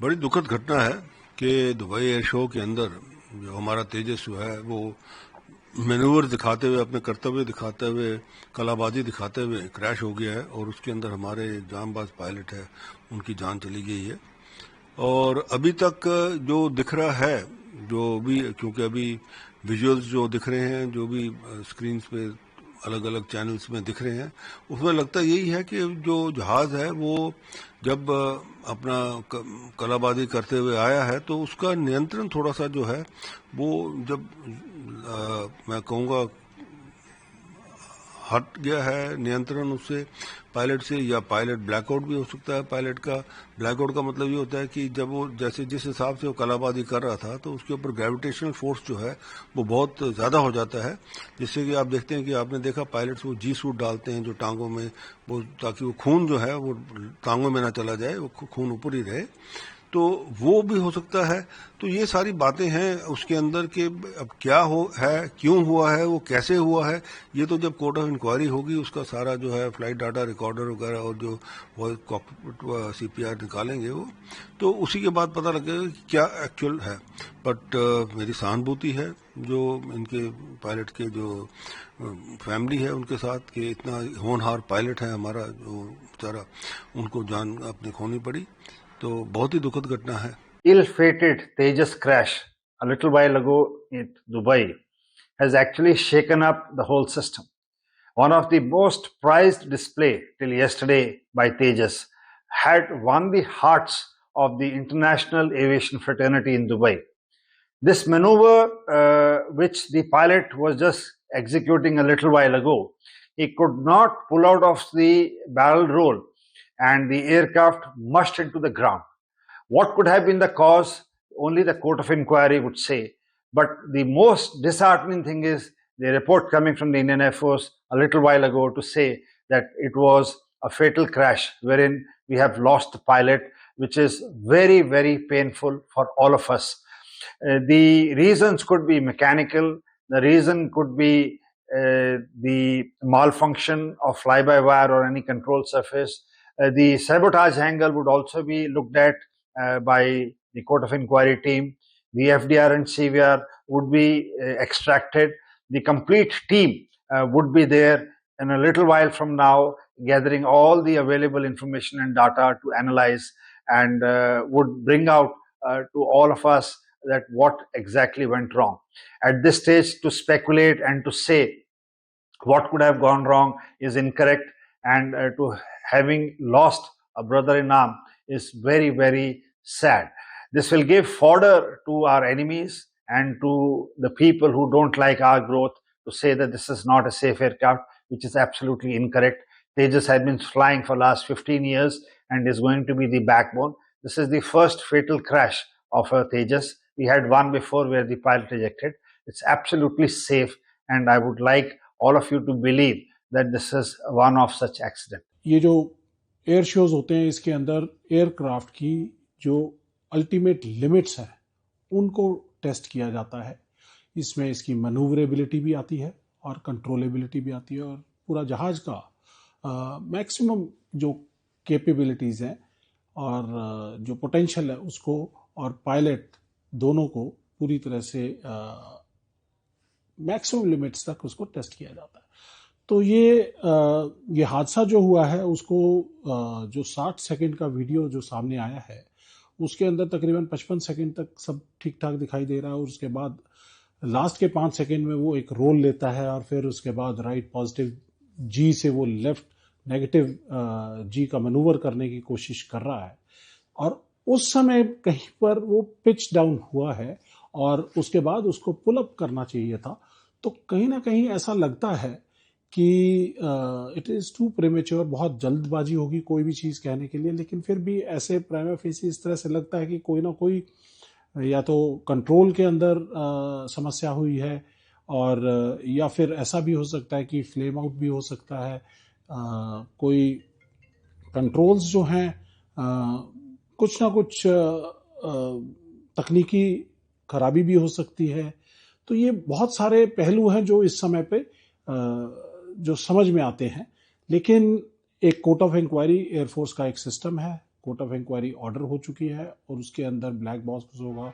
बड़ी दुखद घटना है कि दुबई एयर शो के अंदर जो हमारा तेजस जो है वो मैनूवर दिखाते हुए, अपने कर्तव्य दिखाते हुए, कलाबाजी दिखाते हुए क्रैश हो गया है और उसके अंदर हमारे जांबाज पायलट है उनकी जान चली गई है। और अभी तक जो दिख रहा है, जो भी, क्योंकि अभी विजुअल्स जो दिख रहे हैं, जो भी स्क्रीन पे अलग अलग चैनल्स में दिख रहे हैं, उसमें लगता यही है कि जो जहाज़ है वो जब अपना कलाबाजी करते हुए आया है तो उसका नियंत्रण थोड़ा सा जो है वो जब मैं कहूँगा हट गया है नियंत्रण उससे, पायलट से, या पायलट ब्लैकआउट भी हो सकता है। पायलट का ब्लैकआउट का मतलब ये होता है कि जब वो जैसे जिस हिसाब से वो कलाबाजी कर रहा था तो उसके ऊपर ग्रेविटेशनल फोर्स जो है वो बहुत ज़्यादा हो जाता है, जिससे कि आप देखते हैं कि आपने देखा पायलट्स वो जी सूट डालते हैं जो टांगों में, वो ताकि वो खून जो है वो टांगों में ना चला जाए, वो खून ऊपर ही रहे। तो वो भी हो सकता है। तो ये सारी बातें हैं उसके अंदर के, अब क्या हो है, क्यों हुआ है, वो कैसे हुआ है, ये तो जब कोर्ट ऑफ इंक्वायरी होगी उसका सारा जो है फ्लाइट डाटा रिकॉर्डर वगैरह और जो वॉइस कॉकपिट सीपीआर निकालेंगे वो, तो उसी के बाद पता लगेगा कि क्या एक्चुअल है। बट मेरी सहानुभूति है जो इनके पायलट के जो फैमिली है उनके साथ, कि इतना होनहार पायलट है हमारा जो बेचारा, उनको जान अपनी खोनी पड़ी। तो बहुत ही दुखद घटना है। Ill-fated Tejas crash a little while ago in Dubai has actually shaken up the whole system. One of the most prized display till yesterday by Tejas had won the hearts of the international aviation fraternity in Dubai. This maneuver, which the pilot was just executing a little while ago, he could not pull out of the barrel roll and the aircraft mushed into the ground. What could have been the cause? Only the court of inquiry would say. But the most disheartening thing is the report coming from the Indian Air Force a little while ago to say that it was a fatal crash wherein we have lost the pilot, which is very, very painful for all of us. The reasons could be mechanical. The reason could be the malfunction of fly-by-wire or any control surface. The sabotage angle would also be looked at by the court of inquiry team. The FDR and CVR would be extracted. The complete team would be there in a little while from now, gathering all the available information and data to analyze, and would bring out to all of us that what exactly went wrong. At this stage, to speculate and to say what could have gone wrong is incorrect, and to having lost a brother in arm is very, very sad. This will give fodder to our enemies and to the people who don't like our growth to say that this is not a safe aircraft, which is absolutely incorrect. Tejas has been flying for last 15 years and is going to be the backbone. This is the first fatal crash of a Tejas. We had one before where the pilot ejected. It's absolutely safe, and I would like all of you to believe that this is one of such accident. ये जो air shows होते हैं इसके अंदर aircraft की जो ultimate limits हैं उनको टेस्ट किया जाता है। इसमें इसकी मैनूवरेबिलिटी भी आती है और कंट्रोलेबिलिटी भी आती है, और पूरा जहाज का मैक्सिमम जो कैपेबिलिटीज़ हैं और जो पोटेंशियल है उसको और पायलट दोनों को पूरी तरह से मैक्सिमम लिमिट्स तक उसको टेस्ट किया जाता है। तो ये हादसा जो हुआ है उसको जो 60 सेकंड का वीडियो जो सामने आया है उसके अंदर तकरीबन 55 सेकंड तक सब ठीक ठाक दिखाई दे रहा है, और उसके बाद लास्ट के 5 सेकंड में वो एक रोल लेता है और फिर उसके बाद राइट पॉजिटिव जी से वो लेफ्ट नेगेटिव जी का मैनूवर करने की कोशिश कर रहा है, और उस समय कहीं पर वो पिच डाउन हुआ है और उसके बाद उसको पुल अप करना चाहिए था। तो कहीं ना कहीं ऐसा लगता है कि इट इज़ टू प्रीमेच्योर, बहुत जल्दबाजी होगी कोई भी चीज़ कहने के लिए, लेकिन फिर भी ऐसे प्राइमा फेसी इस तरह से लगता है कि कोई ना कोई या तो कंट्रोल के अंदर समस्या हुई है, और या फिर ऐसा भी हो सकता है कि फ्लेम आउट भी हो सकता है, कोई कंट्रोल्स जो हैं कुछ ना कुछ तकनीकी खराबी भी हो सकती है। तो ये बहुत सारे पहलू हैं जो इस समय पे जो समझ में आते हैं, लेकिन एक कोर्ट ऑफ इंक्वायरी एयरफोर्स का एक सिस्टम है, कोर्ट ऑफ इंक्वायरी ऑर्डर हो चुकी है और उसके अंदर ब्लैक बॉक्स होगा।